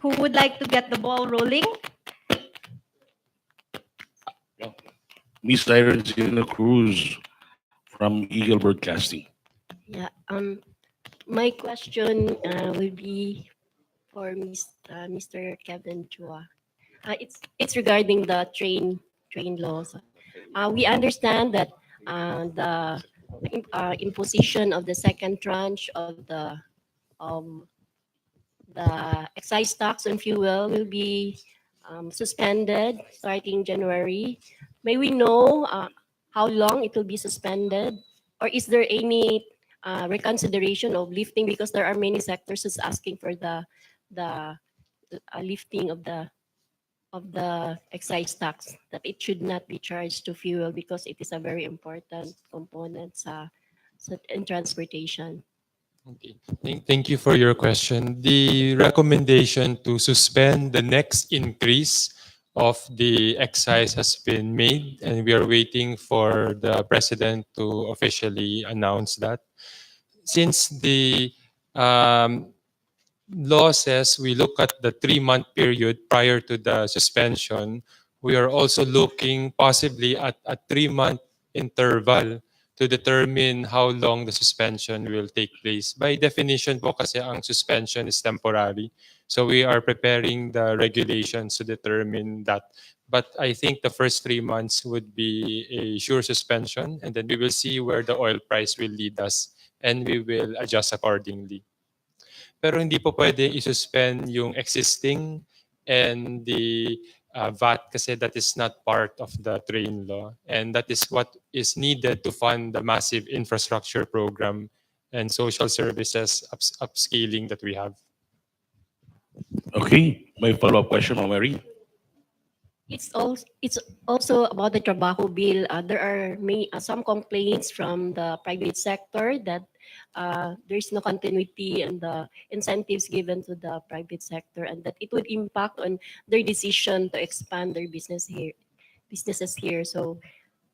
Who would like to get the ball rolling? Miss Irene Cruz from Eagle Broadcasting. Yeah. My question will be for Mr. Kevin Chua. It's regarding the train laws. We understand that the imposition of the second tranche of the excise tax on fuel will be suspended starting January. May we know how long it will be suspended, or is there any reconsideration of lifting, because there are many sectors that's asking for the lifting of the excise tax, that it should not be charged to fuel because it is a very important component in transportation. Okay. Thank you for your question. The recommendation to suspend the next increase of the excise has been made, and we are waiting for the president to officially announce that. Since the um, law says we look at the 3-month period prior to the suspension, we are also looking possibly at a 3-month interval to determine how long the suspension will take place. By definition po kasi ang suspension is temporary. So we are preparing the regulations to determine that. But I think the first 3 months would be a sure suspension, and then we will see where the oil price will lead us, and we will adjust accordingly. Pero hindi po pwede i-suspend yung existing and the VAT kasi that is not part of the train law. And that is what is needed to fund the massive infrastructure program and social services upscaling that we have. Okay, may follow-up question, Ma'am Mary. It's also about the Trabajo bill. There are some complaints from the private sector that there is no continuity in the incentives given to the private sector, and that it would impact on their decision to expand their businesses here. So,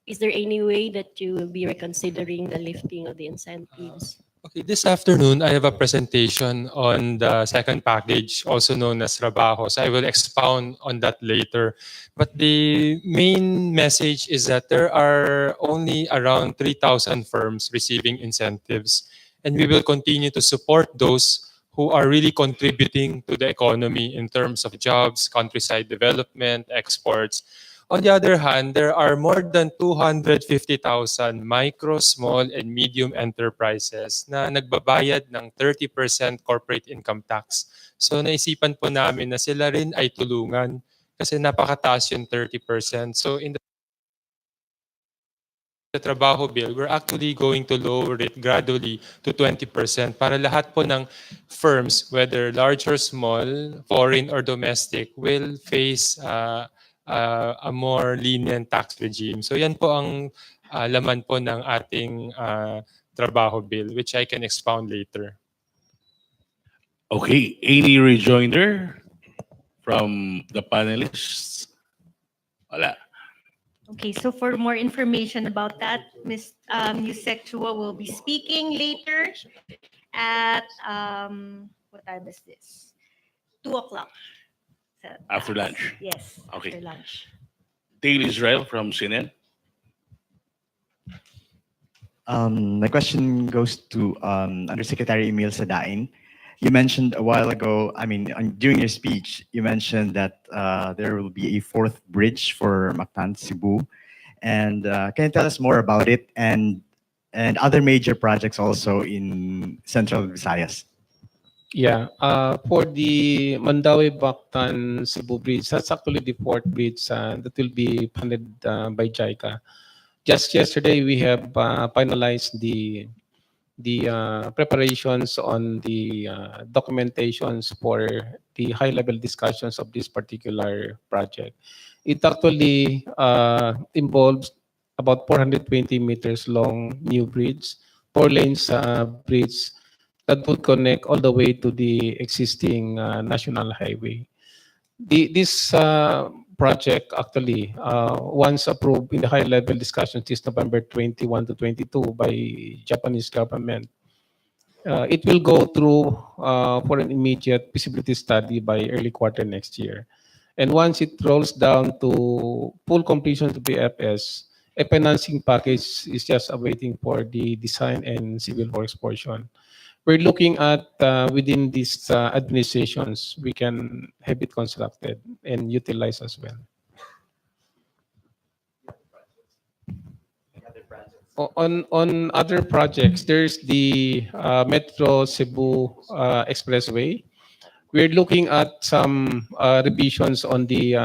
is there any way that you will be reconsidering the lifting of the incentives? Okay, this afternoon I have a presentation on the second package, also known as Trabajo. So I will expound on that later. But the main message is that there are only around 3,000 firms receiving incentives, and we will continue to support those who are really contributing to the economy in terms of jobs, countryside development, exports. On the other hand, there are more than 250,000 micro, small, and medium enterprises na nagbabayad ng 30% corporate income tax. So naisipan po namin na sila rin ay tulungan kasi napakataas yung 30%. So in the Trabajo bill, we're actually going to lower it gradually to 20% para lahat po ng firms, whether large or small, foreign or domestic, will face a more lenient tax regime. So yan po ang laman po ng ating Trabajo bill, which I can expound later. Okay, any rejoinder from the panelists? Wala. Okay, so for more information about that, Ms. Yusek Chua will be speaking later at, what time is this? 2 o'clock. So, After lunch? Yes, Okay. after lunch. Dale Israel from CNN. My question goes to Undersecretary Emil Sadain. You mentioned a while ago, during your speech, you mentioned that there will be a 4th bridge for Mactan, Cebu. And can you tell us more about it and other major projects also in Central Visayas? Yeah, for the Mandawi-Bactan Cebu Bridge, that's actually the 4th bridge that will be funded by JICA. Just yesterday, we have finalized the preparations on the documentations for the high-level discussions of this particular project. It actually involves about 420 meters long new bridge, 4 lanes bridge that would connect all the way to the existing national highway. This project actually, once approved in the high-level discussions this November 21 to 22 by Japanese government, It will go through for an immediate feasibility study by early quarter next year. And once it rolls down to full completion to BFS, a financing package is just awaiting for the design and civil works portion. We're looking at within these administrations, we can have it constructed and utilized as well. On other projects, there's the Metro Cebu Expressway. We're looking at some revisions on the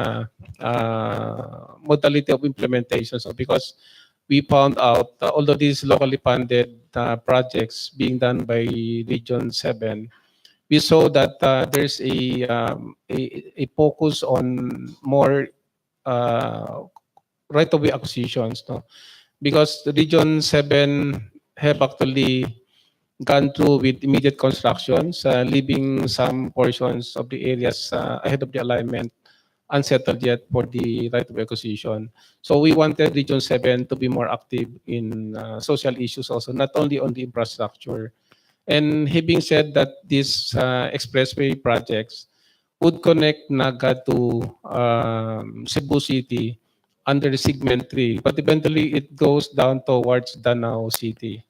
modality of implementation. So because we found out, although these locally funded projects being done by Region 7, we saw that there's a focus on more right-of-way acquisitions. No? Because the Region 7 have actually gone through with immediate constructions, leaving some portions of the areas ahead of the alignment unsettled yet for the right of acquisition. So we wanted Region 7 to be more active in social issues also, not only on the infrastructure. And having said that, these expressway projects would connect Naga to Cebu City under the segment 3, but eventually it goes down towards Danao City.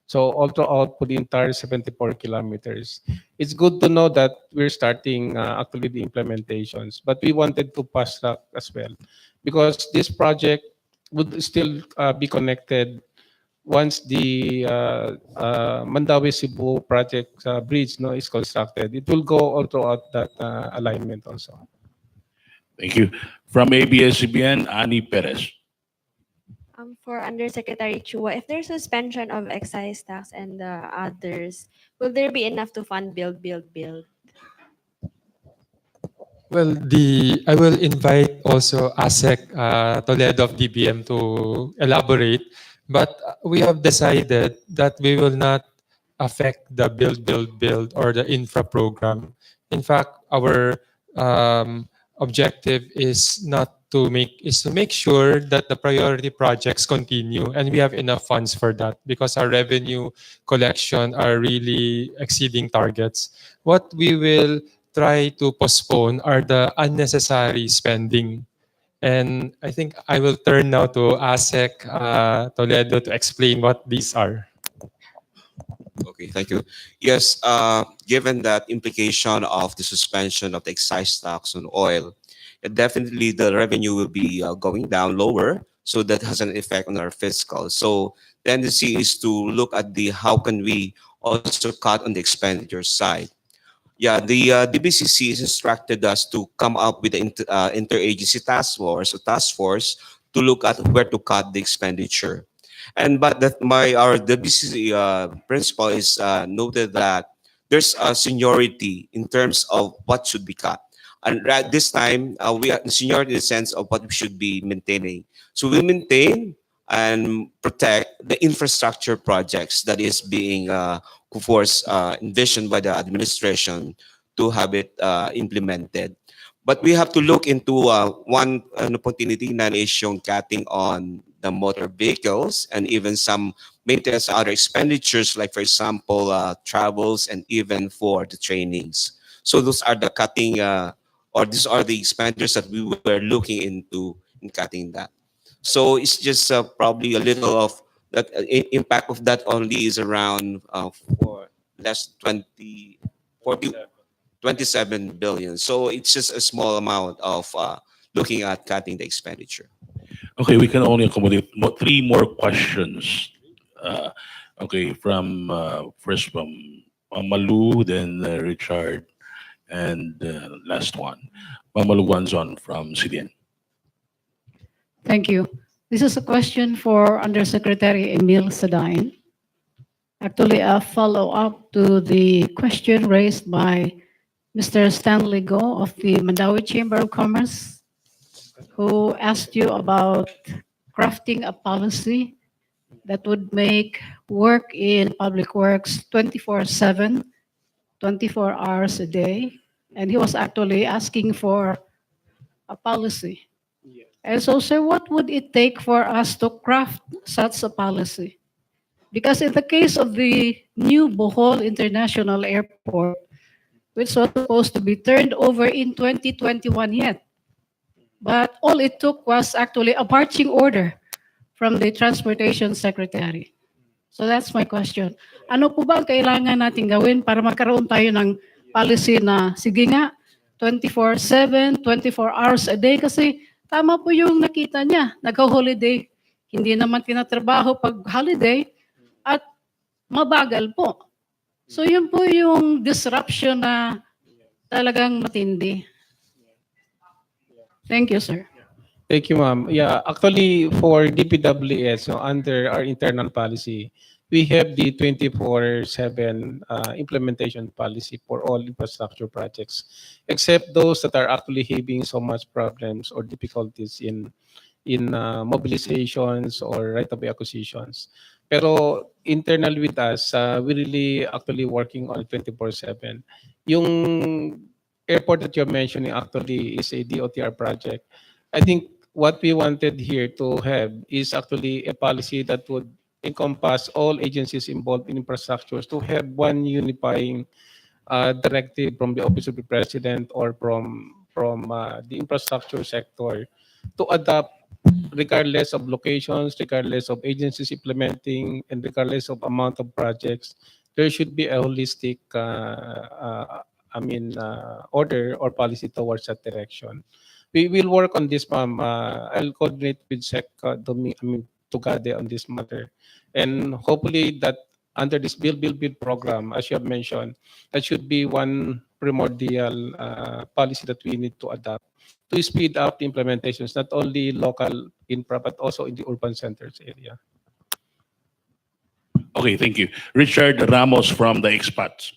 So all throughout for the entire 74 kilometers. It's good to know that we're starting actually the implementations, but we wanted to fast track as well because this project would still be connected once the Mandawi Cebu project bridge no, is constructed. It will go all throughout that alignment also. Thank you. From ABS-CBN, Ani Perez. For Undersecretary Chua, if there's suspension of excise tax and the others, will there be enough to fund build? Well, I will invite also ASEC Toledo of DBM to elaborate, but we have decided that we will not affect the build or the infra program. In fact, our objective is to make sure that the priority projects continue, and we have enough funds for that because our revenue collection are really exceeding targets. What we will try to postpone are the unnecessary spending. And I think I will turn now to ASEC Toledo to explain what these are. Okay, thank you. Yes, given that implication of the suspension of the excise tax on oil, definitely the revenue will be going down lower. So that has an effect on our fiscal. So the tendency is to look at the how can we also cut on the expenditure side. Yeah, the DBCC has instructed us to come up with an interagency task force to look at where to cut the expenditure. And but that our DBCC principal is noted that there's a seniority in terms of what should be cut. And at this time, we are seniority in the sense of what we should be maintaining. So we maintain and protect the infrastructure projects that is being of course, envisioned by the administration to have it implemented. But we have to look into one opportunity na is yung cutting on the motor vehicles and even some maintenance other expenditures, like for example, travels and even for the trainings. So those are the cutting, or these are the expenditures that we were looking into in cutting that. So it's just probably a little of that impact of that only is around for less 27 billion. So it's just a small amount of looking at cutting the expenditure. Okay, we can only accommodate three more questions. Okay, from first from Malu, then Richard, and last one. Mamalu Guanzon from CDN. Thank you. This is a question for Undersecretary Emil Sadain. Actually, a follow-up to the question raised by Mr. Stanley Go of the Mandawi Chamber of Commerce, who asked you about crafting a policy that would make work in public works 24/7, 24 hours a day. And he was actually asking for a policy. And so, sir, what would it take for us to craft such a policy? Because in the case of the new Bohol International Airport, which was supposed to be turned over in 2021 yet, but all it took was actually a marching order from the Transportation Secretary. So that's my question. Ano po ba ang kailangan natin gawin para magkaroon tayo ng policy na, sige nga, 24/7, 24 hours a day? Kasi tama po yung nakita niya, nag-holiday. Hindi naman tinatrabaho pag holiday at mabagal po. So yun po yung disruption na talagang matindi. Thank you, sir. Thank you, ma'am. Yeah, actually, for DPWS, so under our internal policy, we have the 24/7 implementation policy for all infrastructure projects, except those that are actually having so much problems or difficulties in mobilizations or right-of-way acquisitions. Pero internal with us, we really actually working on 24/7. Yung airport that you're mentioning actually is a DOTR project. I think what we wanted here to have is actually a policy that would encompass all agencies involved in infrastructures to have one unifying directive from the Office of the President or from the infrastructure sector to adopt regardless of locations, regardless of agencies implementing, and regardless of amount of projects. There should be a holistic, order or policy towards that direction. We will work on this, ma'am. I'll coordinate with SEC, Tugade on this matter. And hopefully that under this Build program, as you have mentioned, that should be one primordial policy that we need to adopt to speed up the implementations, not only local infra, but also in the urban centers area. Okay, thank you. Richard Ramos from the Expats.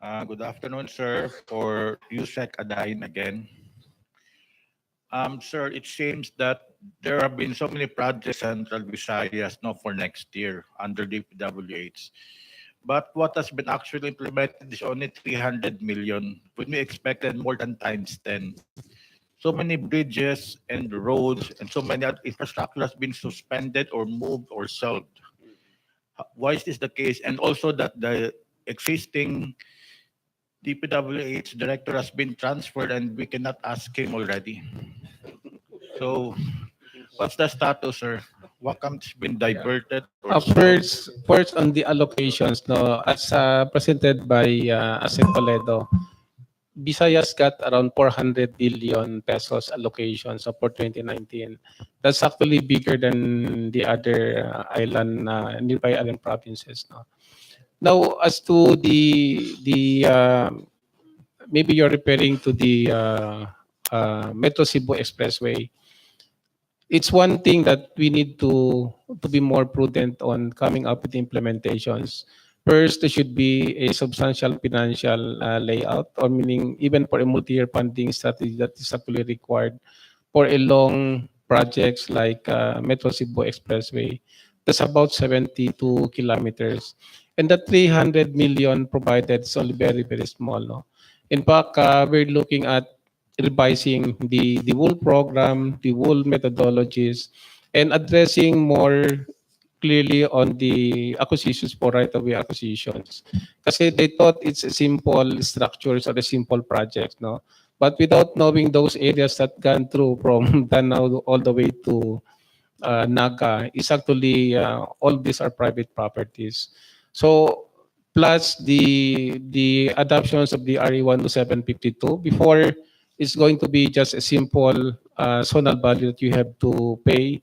Good afternoon, sir, for USEC Adain again. Sir, it seems that there have been so many projects in Central Visayas now for next year under DPWH. But what has been actually implemented is only 300 million, when we expected more than times 10. So many bridges and roads and so many other infrastructure has been suspended or moved or sold. Why is this the case? And also that the existing DPWH director has been transferred and we cannot ask him already. So what's the status, sir? What comes been diverted? Or First on the allocations, no, as presented by Asset Toledo, Visayas got around 400 billion pesos allocations for 2019. That's actually bigger than the other nearby island provinces. No? Now, as to the maybe you're referring to the Metro Cebu Expressway. It's one thing that we need to be more prudent on coming up with implementations. First, there should be a substantial financial layout, or meaning even for a multi-year funding strategy that is actually required for a long projects like Metro Cebu Expressway. That's about 72 kilometers. And the 300 million provided is only very, very small. No? In fact, we're looking at revising the whole program, the whole methodologies, and addressing more clearly on the acquisitions for right-of-way acquisitions. Kasi they thought it's a simple structures or a simple project, no? But without knowing those areas that gone through from Danao all the way to Naga, is actually all these are private properties. So plus the adoptions of the RE1 to 752 before it's going to be just a simple zonal value that you have to pay.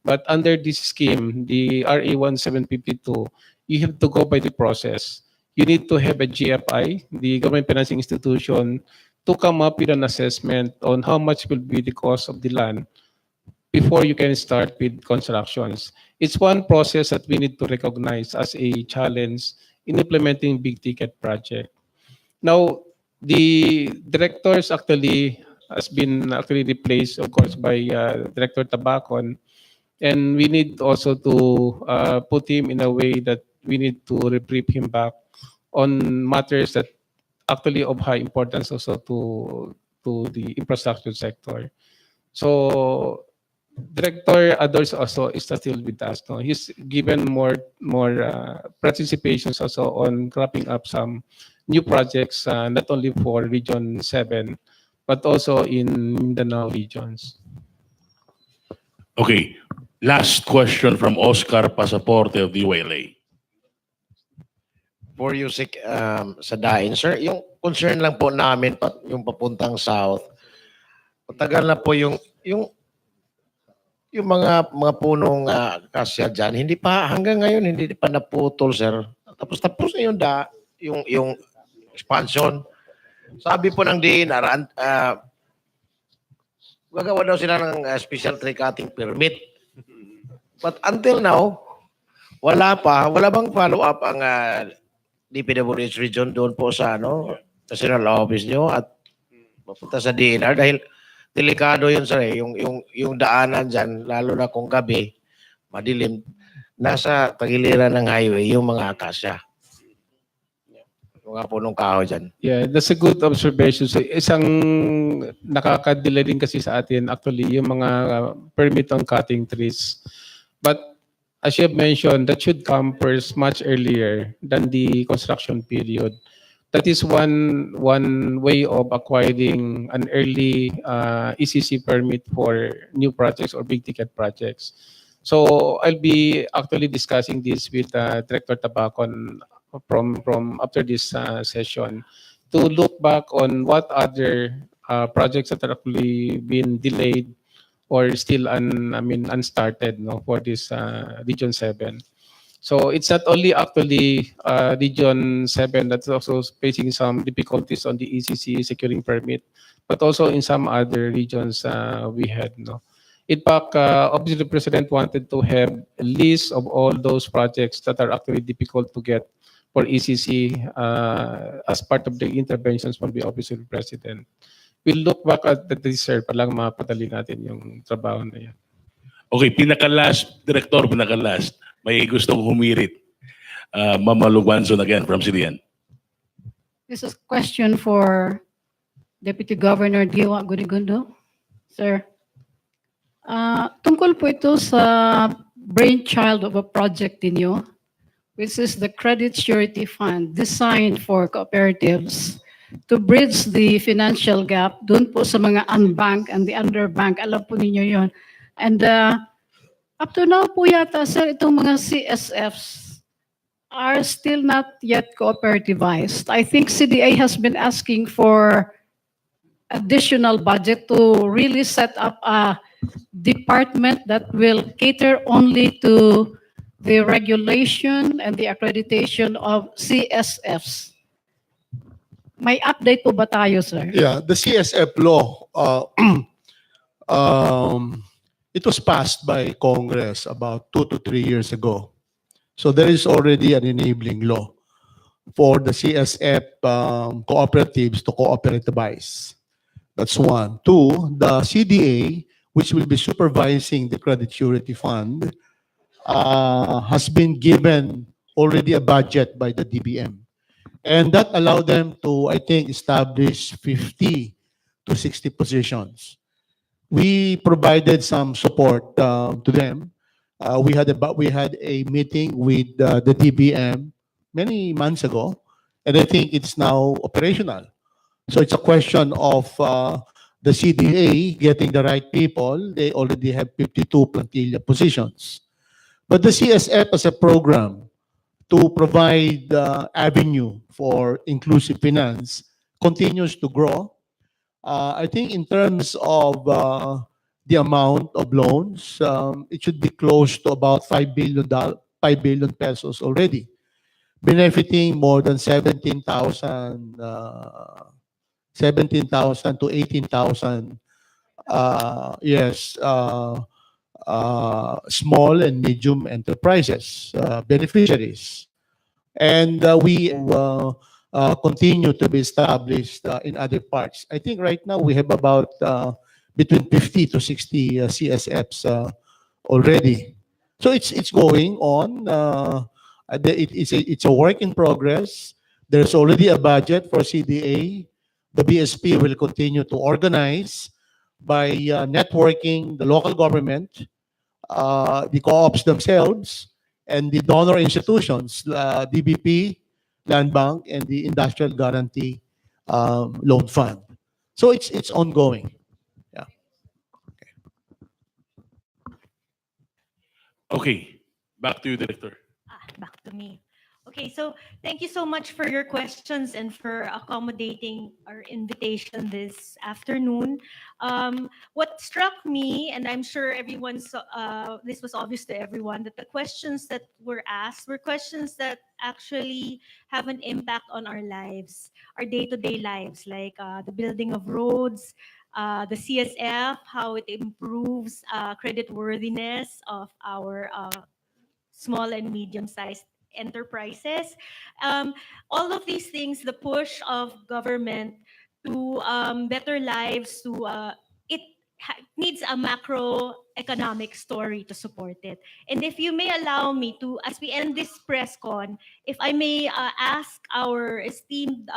But under this scheme, the RE1 752, you have to go by the process. You need to have a GFI, the government financing institution, to come up with an assessment on how much will be the cost of the land before you can start with constructions. It's one process that we need to recognize as a challenge in implementing big ticket project. Now, the directors actually has been actually replaced, of course, by Director Tabacon, and we need also to put him in a way that we need to reprieve him back on matters that actually of high importance also to the infrastructure sector. So Director Adors also is still with us. No? He's given more participations also on cropping up some new projects, not only for Region 7, but also in Mindanao regions. Okay, last question from Oscar Pasaporte of the ULA. For Yusik sa Dain, sir, yung concern lang po namin yung papuntang south. Matagal na po yung mga punong kasya diyan, hindi pa hanggang ngayon hindi pa naputol, sir. Tapos na yung expansion. Sabi po ng DNR, gagawa daw sila ng special tree cutting permit. But until now, wala bang follow up ang DPWH region doon po sa national office nyo at papunta sa DNR dahil delikado yun, sir, yung daanan dyan, lalo na kung gabi, madilim, nasa tagiliran ng highway yung mga akasya. Yung nga punong kahoy dyan. Yeah, that's a good observation. So, isang nakakadila din kasi sa atin actually yung mga permit on cutting trees. But as you have mentioned, that should come first much earlier than the construction period. That is one way of acquiring an early ECC permit for new projects or big ticket projects. So I'll be actually discussing this with Director Tabacon from after this session to look back on what other projects that are actually been delayed or still unstarted for this Region 7. So it's not only actually Region 7 that's also facing some difficulties on the ECC securing permit, but also in some other regions we had. In fact, obviously the President wanted to have a list of all those projects that are actually difficult to get for ECC as part of the interventions from the Office of the President. We'll look back at this, sir, palang mapadali natin yung trabaho na yan. Okay, Director, pinaka-last. May gustong humirit. Mama Luguanzon again from CDN. This is a question for Deputy Governor Diwa Gudigundo. Sir, tungkol po ito sa brainchild of a project ninyo, which is the Credit Surety Fund designed for cooperatives to bridge the financial gap doon po sa mga unbanked and the underbanked. Alam po ninyo yon. And up to now po yata, sir, itong mga CSFs are still not yet cooperativized. I think CDA has been asking for additional budget to really set up a department that will cater only to the regulation and the accreditation of CSFs. May update po ba tayo, sir? Yeah, the CSF law, it was passed by Congress about 2 to 3 years ago. So there is already an enabling law for the CSF cooperatives to cooperativize. That's one. Two, the CDA, which will be supervising the Credit Surety Fund, has been given already a budget by the DBM. And that allowed them to, I think, establish 50 to 60 positions. We provided some support to them. We had a meeting with the DBM many months ago, and I think it's now operational. So it's a question of the CDA getting the right people. They already have 52 plantilla positions. But the CSF as a program to provide avenue for inclusive finance continues to grow. I think in terms of the amount of loans, it should be close to about $5 billion pesos already, benefiting more than 17,000 to 18,000 small and medium enterprises, beneficiaries. And we continue to be established in other parts. I think right now we have about between 50 to 60 CSFs already. So it's going on. It's a work in progress. There's already a budget for CDA. The BSP will continue to organize. by networking the local government, the co-ops themselves, and the donor institutions, DBP, Land Bank, and the Industrial Guarantee Loan Fund. So it's ongoing. Yeah. Okay, back to you, Director. Back to me. Okay, so thank you so much for your questions and for accommodating our invitation this afternoon. What struck me, and I'm sure this was obvious to everyone, that the questions that were asked were questions that actually have an impact on our lives, our day-to-day lives, like the building of roads, the CSF, how it improves credit worthiness of our small and medium-sized enterprises. Um, all of these things, the push of government to better lives, it needs a macroeconomic story to support it. And if you may allow me to, as we end this press con, if I may ask our esteemed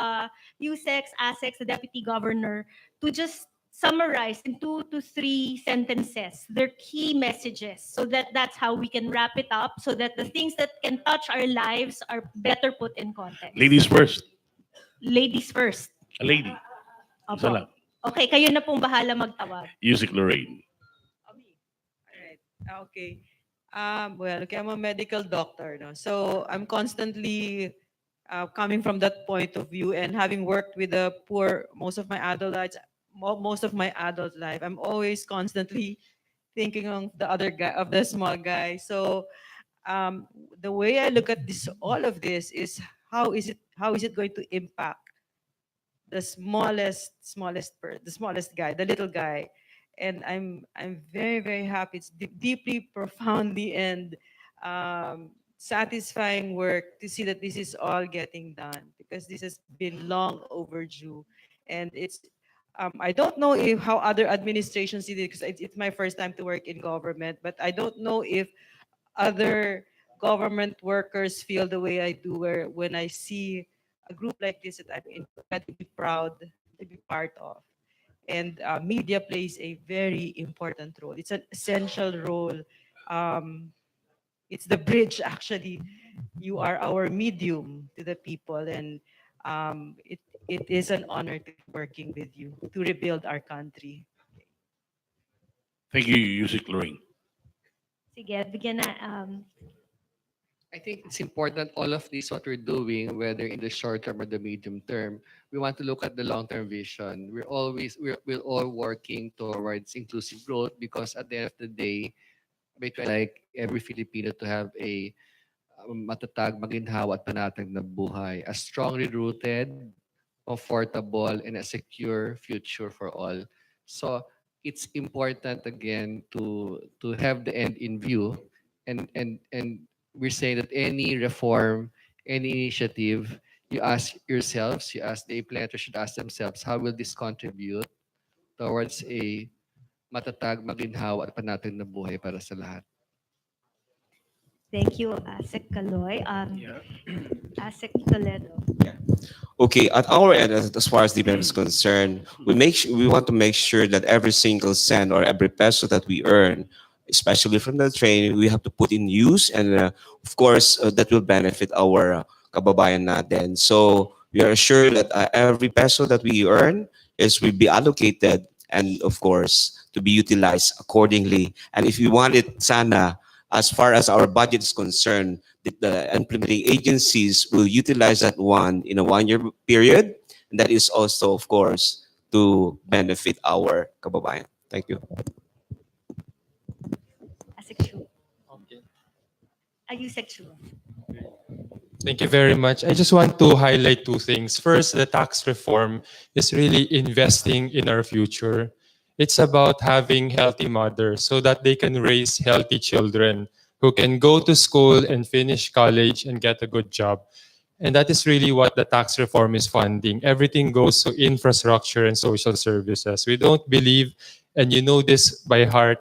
USEX, ASEX, the Deputy Governor, to just summarize in 2 to 3 sentences their key messages, so that that's how we can wrap it up, so that the things that can touch our lives are better put in context. Ladies first. Ladies first. A lady. Isa Opo. lang. Okay, kayo na pong bahala magtawag. Music Lorraine. Alright. Okay. Well, okay, I'm a medical doctor, no? So I'm constantly coming from that point of view, and having worked with the poor most of my adult life, I'm always constantly thinking of the other guy, of the small guy. So the way I look at this, all of this, is how is it going to impact the the smallest guy, the little guy. And I'm very, very happy. It's deeply, profoundly, and satisfying work to see that this is all getting done, because this has been long overdue. And I don't know if how other administrations did it, because it's my first time to work in government, but I don't know if other government workers feel the way I do, where when I see a group like this that I'm incredibly proud to be part of. And media plays a very important role. It's an essential role. It's the bridge, actually. You are our medium to the people, and it is an honor to be working with you to rebuild our country. Thank you, Music Lorraine. Sige, bigyan na, I think it's important, all of this, what we're doing, whether in the short term or the medium term, we want to look at the long-term vision. We're all working towards inclusive growth, because at the end of the day, we try like every Filipino to have a matatag, maginhawa at panatag na buhay, a strongly rooted, comfortable, and a secure future for all. So it's important again to have the end in view, and we're saying that any reform, any initiative, you ask yourselves, you ask the implementers should ask themselves, how will this contribute towards a matatag, maginhawa at panatag na buhay para sa lahat? thank you, Asek Kaloy. Asek Toledo. Okay, at our end, as far as the event is concerned, we want to make sure that every single cent or every peso that we earn, especially from the training, we have to put in use, and of course, that will benefit our kababayan natin. So we are sure that every peso that we earn will be allocated, and of course, to be utilized accordingly. And if you want it, sana, as far as our budget is concerned, the implementing agencies will utilize that one in a 1-year period. And that is also, of course, to benefit our kababayan. Thank you. Asek Chu. Ayusek Chu. Thank you very much. I just want to highlight 2 things. First, the tax reform is really investing in our future. It's about having healthy mothers so that they can raise healthy children who can go to school and finish college and get a good job. And that is really what the tax reform is funding. Everything goes to infrastructure and social services. We don't believe, and you know this by heart,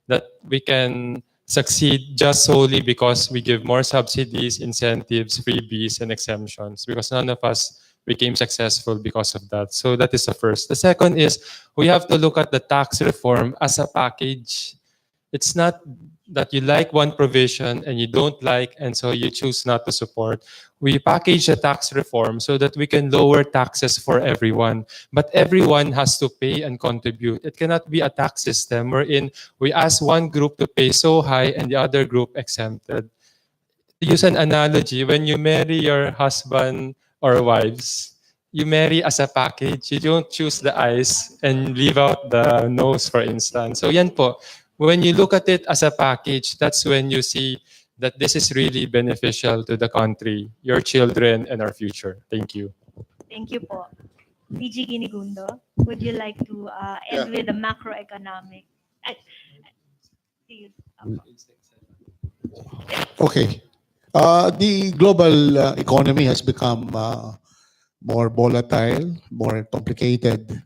that we can succeed just solely because we give more subsidies, incentives, freebies, and exemptions, because none of us became successful because of that. So that is the first. The second is we have to look at the tax reform as a package. It's not that you like one provision and you don't like, and so you choose not to support. We package the tax reform so that we can lower taxes for everyone, but everyone has to pay and contribute. It cannot be a tax system wherein we ask one group to pay so high and the other group exempted. To use an analogy, when you marry your husband or wives, you marry as a package. You don't choose the eyes and leave out the nose, for instance. So yan po, when you look at it as a package, that's when you see that this is really beneficial to the country, your children, and our future. Thank you. Thank you po. DG Ginigundo, would you like to end with the macroeconomic? See you. Okay. The global economy has become more volatile, more complicated,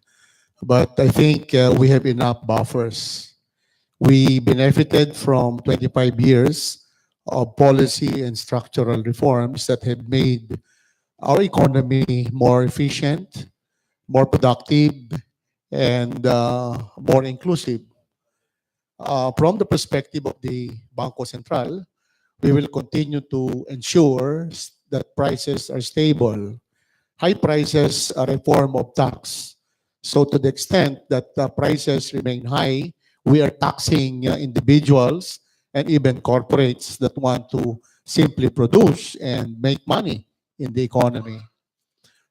but I think we have enough buffers. We benefited from 25 years of policy and structural reforms that have made our economy more efficient, more productive, and more inclusive. From the perspective of the Bangko Central, we will continue to ensure that prices are stable. High prices are a form of tax. So to the extent that prices remain high, we are taxing individuals and even corporates that want to simply produce and make money in the economy.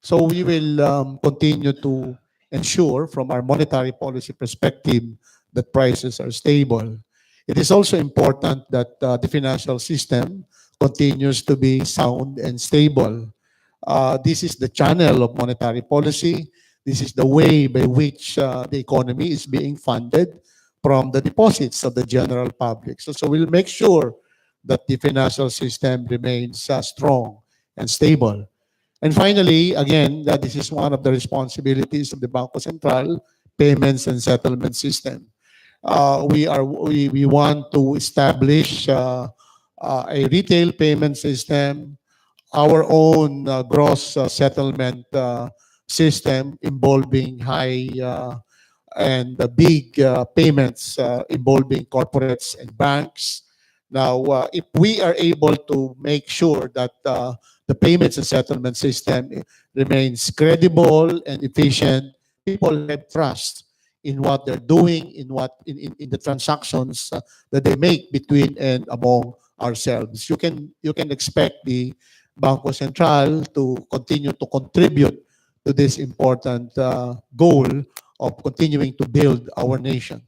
So we will continue to ensure from our monetary policy perspective that prices are stable. It is also important that the financial system continues to be sound and stable. This is the channel of monetary policy. This is the way by which the economy is being funded from the deposits of the general public. So we'll make sure that the financial system remains strong and stable. And finally, again, that this is one of the responsibilities of the Bangko Central, payments and settlement system. We want to establish a retail payment system, our own gross settlement system involving high and big payments involving corporates and banks. Now, if we are able to make sure that the payments and settlement system remains credible and efficient, people have trust in what they're doing, in the transactions that they make between and among ourselves. You can expect the Bangko Central to continue to contribute to this important goal of continuing to build our nation.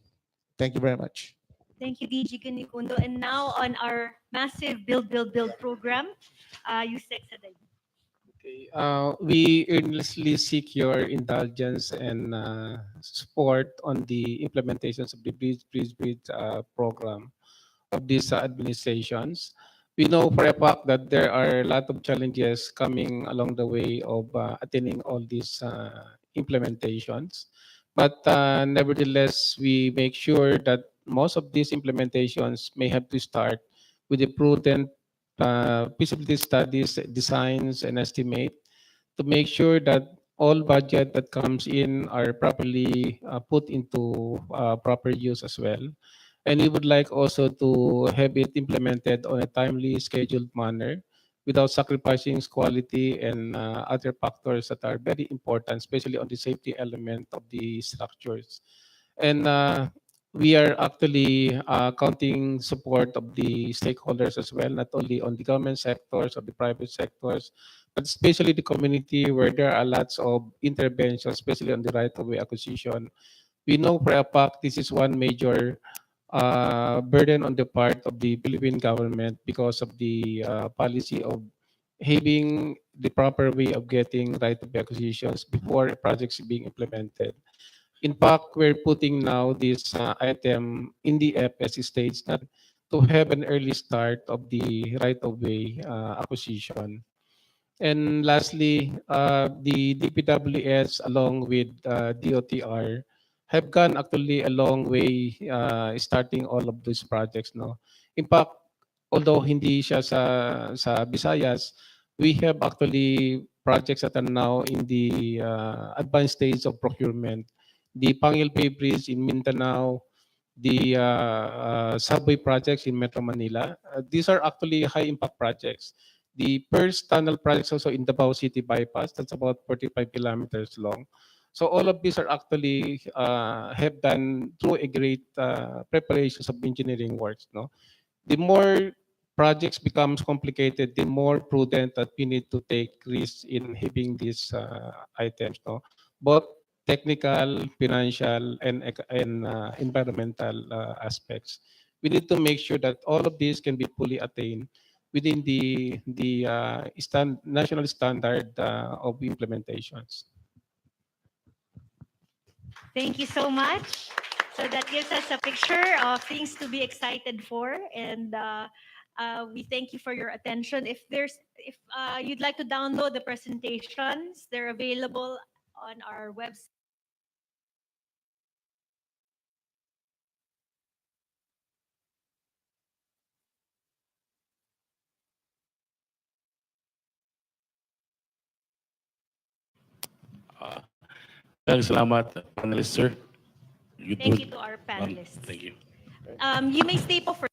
Thank you very much. Thank you, DG Ginigundo. And now on our massive Build, Build, Build program, Yusek Saday. We earnestly seek your indulgence and support on the implementations of the Bridge program of these administrations. We know for a fact that there are a lot of challenges coming along the way of attaining all these implementations. But nevertheless, we make sure that most of these implementations may have to start with a prudent feasibility studies, designs, and estimate to make sure that all budget that comes in are properly put into proper use as well. And we would like also to have it implemented on a timely scheduled manner without sacrificing quality and other factors that are very important, especially on the safety element of the structures. And we are actually counting support of the stakeholders as well, not only on the government sectors or the private sectors, but especially the community where there are lots of interventions, especially on the right-of-way acquisition. We know for a fact this is one major burden on the part of the Philippine government because of the policy of having the proper way of getting right-of-way acquisitions before projects being implemented. In fact, we're putting now this item in the FS stage not to have an early start of the right-of-way acquisition. And lastly, the DPWS along with DOTR have gone actually a long way starting all of these projects. No? In fact, although hindi siya sa Visayas, We have actually projects that are now in the advanced stage of procurement. The Pangil Bay Bridge in Mindanao, the subway projects in Metro Manila. These are actually high impact projects. The first tunnel projects also in Davao City bypass, that's about 45 kilometers long. So all of these are actually have done through a great preparations of engineering works. No, the more projects becomes complicated, the more prudent that we need to take risks in having these items. No, both technical, financial, and environmental aspects. We need to make sure that all of these can be fully attained within the national standard of implementations. Thank you so much. So that gives us a picture of things to be excited for, and we thank you for your attention. If you'd like to download the presentations, they're available on our website. Salamat, panelists, sir. Thank you to our panelists. Thank you. You may stay po for